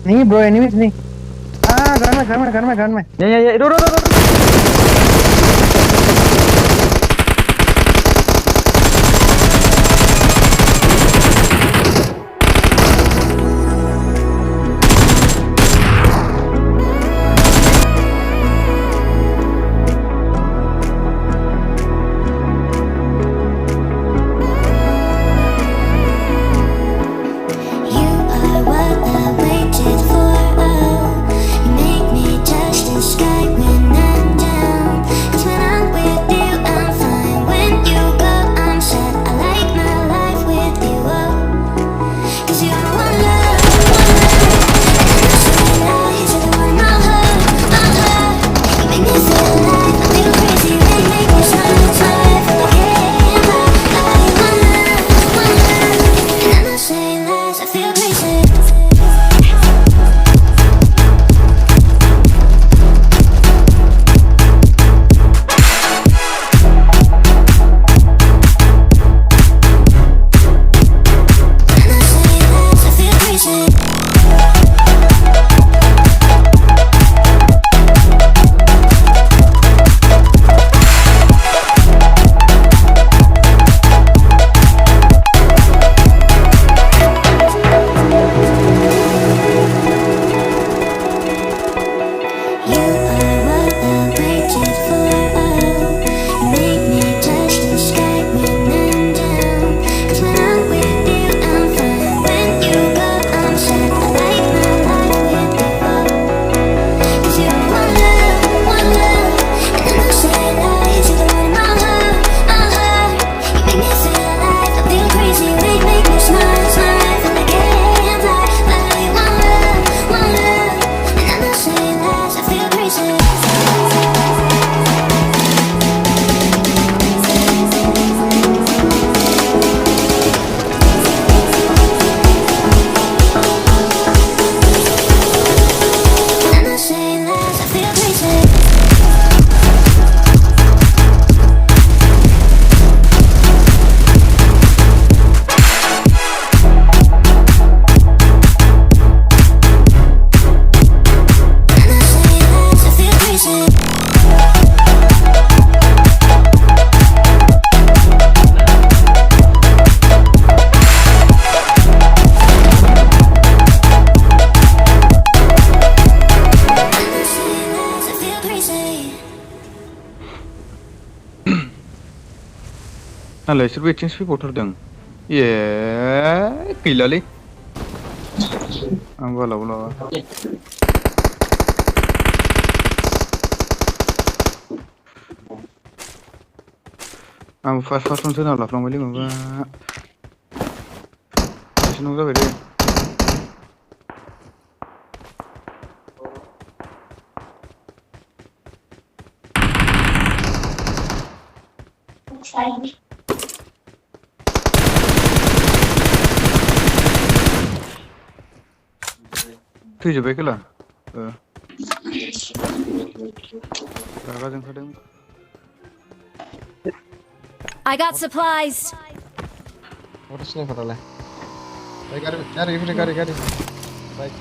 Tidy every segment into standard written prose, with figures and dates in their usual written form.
Nih bro, enemies nih. Ah, gun me. Ya ya ya, ro. You are what I waited for. Oh, you make me touch the sky when I'm down. 'Cause when I'm with you, I'm fine. When you go, I'm sad. I like my life with you. Oh, 'cause you're one love, one love. And I say lies, you're the one my heart, my heart. You make me feel alive, I feel crazy. When you make me smile, smile. I feel like one love, one love. And I'm not saying lies, I feel crazy. And I'm saying lies, I feel crazy. You are what I waited for. Oh, you make me touch the sky when I'm down. 'Cause when I'm with you, I'm fine. When you go, I'm sad. I like my life with you. Oh, 'cause you're one love, one love. And I'm not saying lies, you're the one my heart, my heart. You make me feel alive, I feel crazy. When you make me smile, smile. I feel like I can fly, fly. One love, one love. And I'm not saying lies, I feel crazy. I'm not saying lies, I feel crazy. I'm not saying lies, I feel crazy. I'm not saying lies, I feel crazy. Alah, इसोर बेथिं speed हरदों। ए गैलालै। आं बाला बाला। आं first सोना लाफ्लांबायलै माबा। एसे जाबाय दे। थैजोब्बाय खेला। रागा जोंखादों। I got supplies. What is sniper ale? Gary. Baik.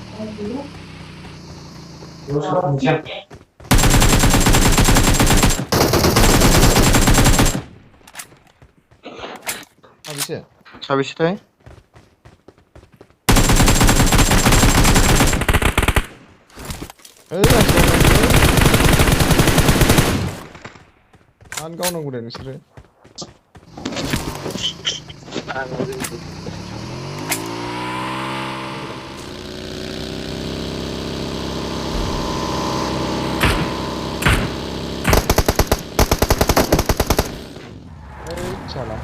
Habis ya? साबेसेथाय? An gaवनांगौ दे नोंसोरो। Salah.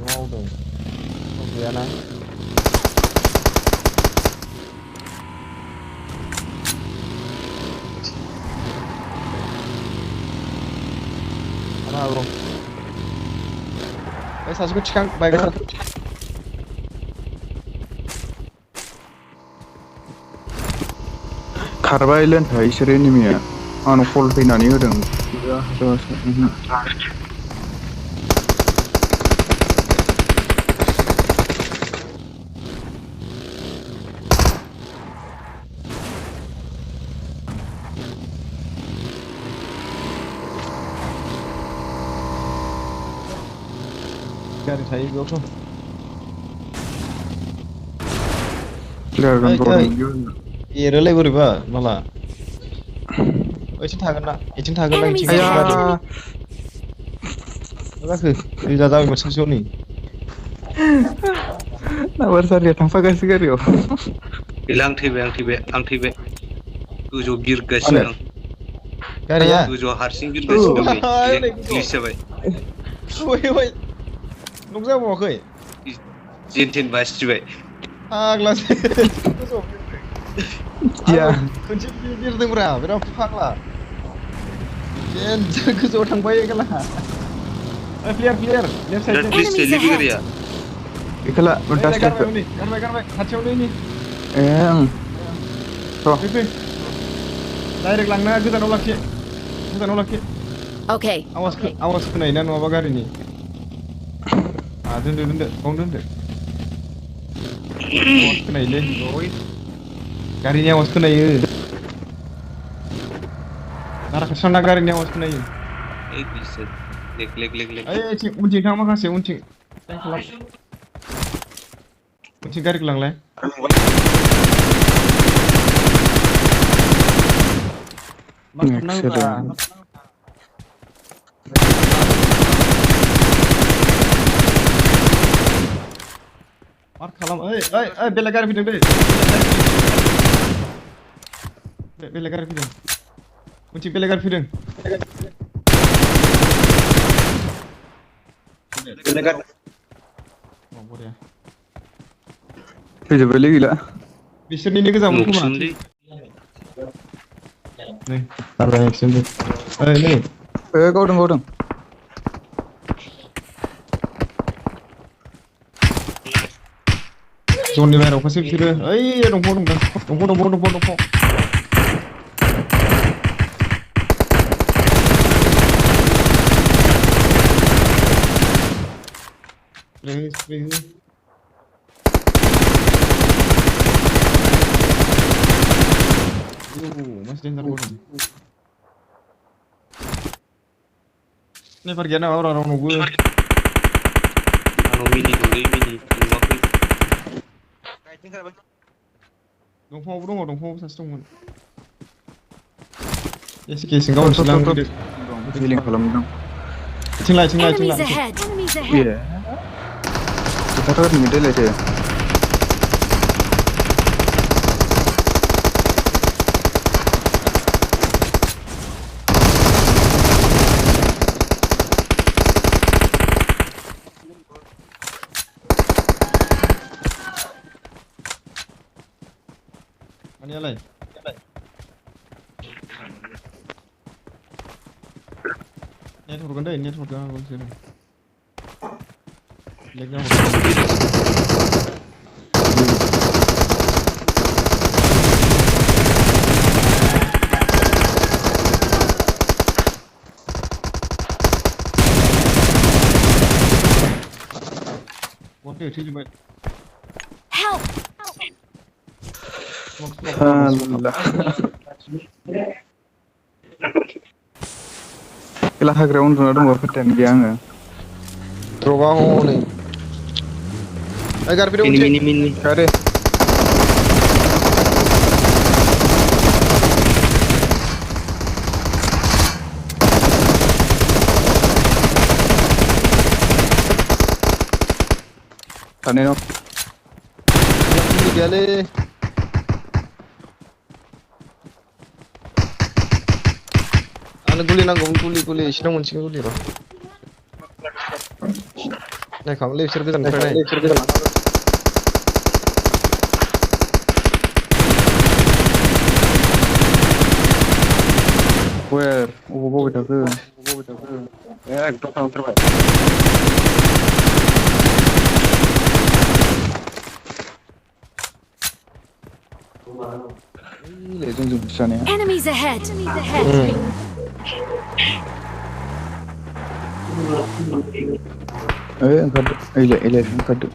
Maudong. Guyana. Mana bro? 사지고 치강 바이가 खारबायलै इसोर एनिमिया आंनाव कल फैनानै होदों गारि थायो बेयावथ' Clear kan bro. एरोलाय बोरैबा माला ओइथिं थागोन ना इथिं थागोन ना इथिं Enemies गारि ahead! मा जाखो गोजा जाबायमोन सासेयाव नै Nawar sari tanpa kasih kari oh. गैला आं थैबाय गोजौ बिरगासिनो मानो आं गारिया गोजौआव हारसिं बिरगासिनो दं नै नै गोजौआव ग्लिस जाबाय ओइ नक जाबावाखै जेनथेन बासिबाय फाग्लासो गोजौआव Ya. खनसे बिरदोंब्रा बिराद फाग्ला जेनथेन गोजौआव थांबाय गाला प्लेयार लेफ्ट साइड बिराद ग्लिस Enemies जायोलै बे ahead! गारिया Ikala udah step. गारबाय खाथियावनो नै Toh. फै डाइरेक्ट लांना गोजानाव लाखि Okay. आवाज खोनायो ना नङाबा गारिनि दोनदो बावनो दोनदो आवाज खोनायोलै गारिनि आवाज खोनायो नारा खाथियावना गारिनि आवाज खोनायो ओइ ग्लिस लेक ओइ उनथिं थां माखासे उनथिं गारिखौ लांलाय मा खालामनांगौब्रा मा खालाम ओइ बेलेग गारि फैदों दै बेलेग गारि फैदों उनथिं बेलेग गारि फैदों बरिया Fijabeli gila. बिसोरनिनो गोजामोन खोमा न'सिमलै नै बारबाय एक्सिडेन्ट ओइ नै Kau dong. जननि बाहेराव खासो बिसोरो ओइ दंफां masih dengar bodoh. Ini pergian orang nunggu. mini नुवाखै दंफाङावबो सासे दंमोन एसे केसिं गावनो सिलांदो Healing खालामदों. इथिंला Enemies ahead! Iya. Kita tuh middle aja. Manialai. Net hurgan deh, net hurgan aku sini. Legnya What did you Help! Allah. Kila hagra untuna dong berpetan giang. Droga ho nih. Agar video mini Kare. Tane no. Ini gale. Guli nanggung guli sidang moncing guli roh. Nah kamu lihat serba dan Where? Ubo beda ke. Ya, itu kalau terbaik. Legend bisa nih. Enemies ahead! Kado. Ile kado.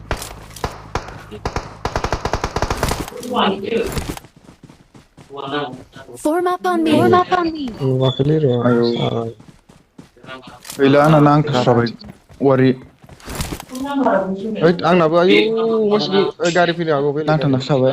Form up on me! Wakili roh. Ayo. Ile anak nang sabai. Wari. आंनाबो आयौ गासिबो गारि फैनो हागौ बे नांथानासो थाबाय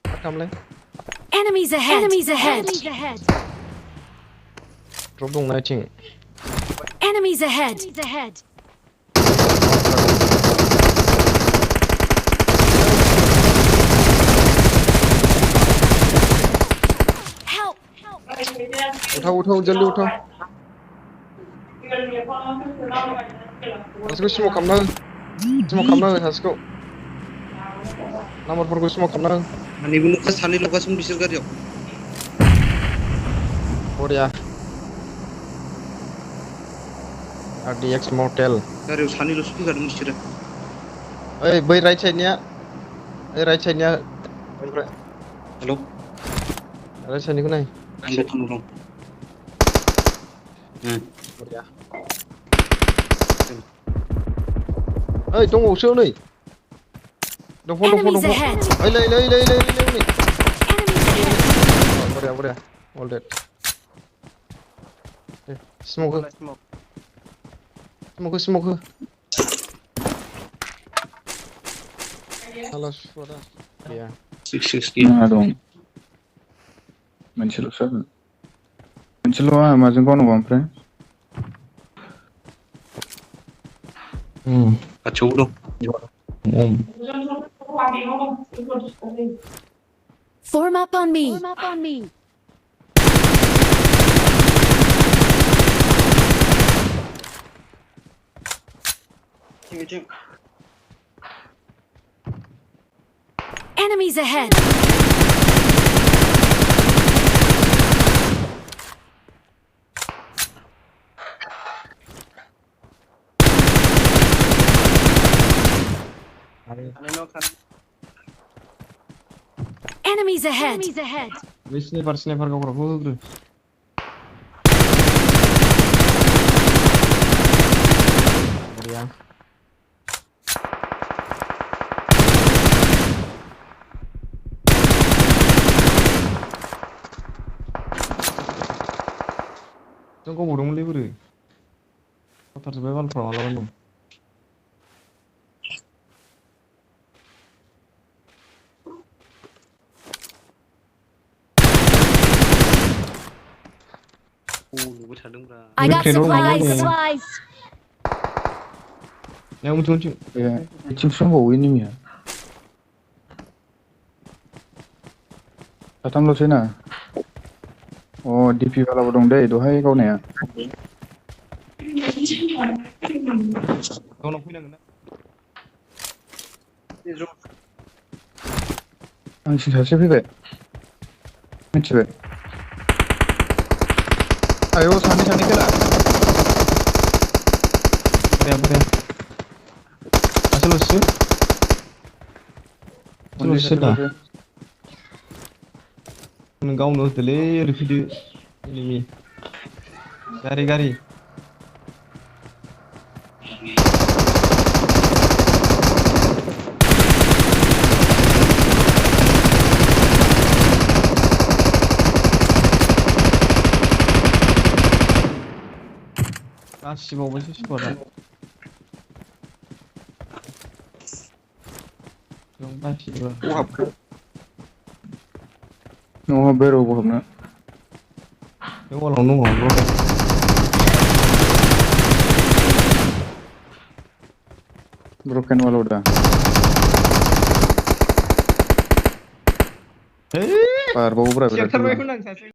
खालामलाय Enemies ahead! Enemies ahead! द्रप दंना आथिं Enemies ahead! Help! उठाव जल्दी उठाव सासेखौ स्मक खालामना हो सासेखौ नाम्बारफोरखौ स्मक खालामना हो सानै ल'गासिनो बिसोर गारियाव बरिया RDX मर्टेल गारियाव सानैल'सो फैखादों बिसोरो ओइ बै राइट साइडनिया हेलौ राइट साइडनिखौ नाय आं दखानाव दं बरिया ओइ दंबावोसो नै दंफां Enemies ahead! ओइ लै नै Enemies ahead! बरिया all dead स्मक हो साला सुवादा गैया 660 दं मोनसेल' माजों गावनांगौ ओमफ्राय खाथियावबो दं Form up on me! Enemies ahead! Enemies ahead! बै स्नाइपार गावग्राखौ होग्रो बरिया जों गबावदोंमोनलै बोरो हथारजोब्बाय बालफ्राव मालाबा दं नुबाय थादोंब्रा I got supplies! या उनथिं बिथिंसो दंबावो एनिमिया साथामल'सै ना DP बालाबो दं दै दहाय गावनाया गावनाव फैनांगोन ना आंसिम सासे फैबाय मिथिबाय आयौ सानै खेला बरिया सासेल'सो दा नों गावनो होदोलै ओरै फैदो एनिमि गारि गासिबावबायसो स्क्वाडआ बासिबो न'आव हाबबाय रावबो हाबना बे वालावनो दङ ब्रकेन वालाव दा बारबावोब्रा बिराद सेक्टारबायखौ नां सासे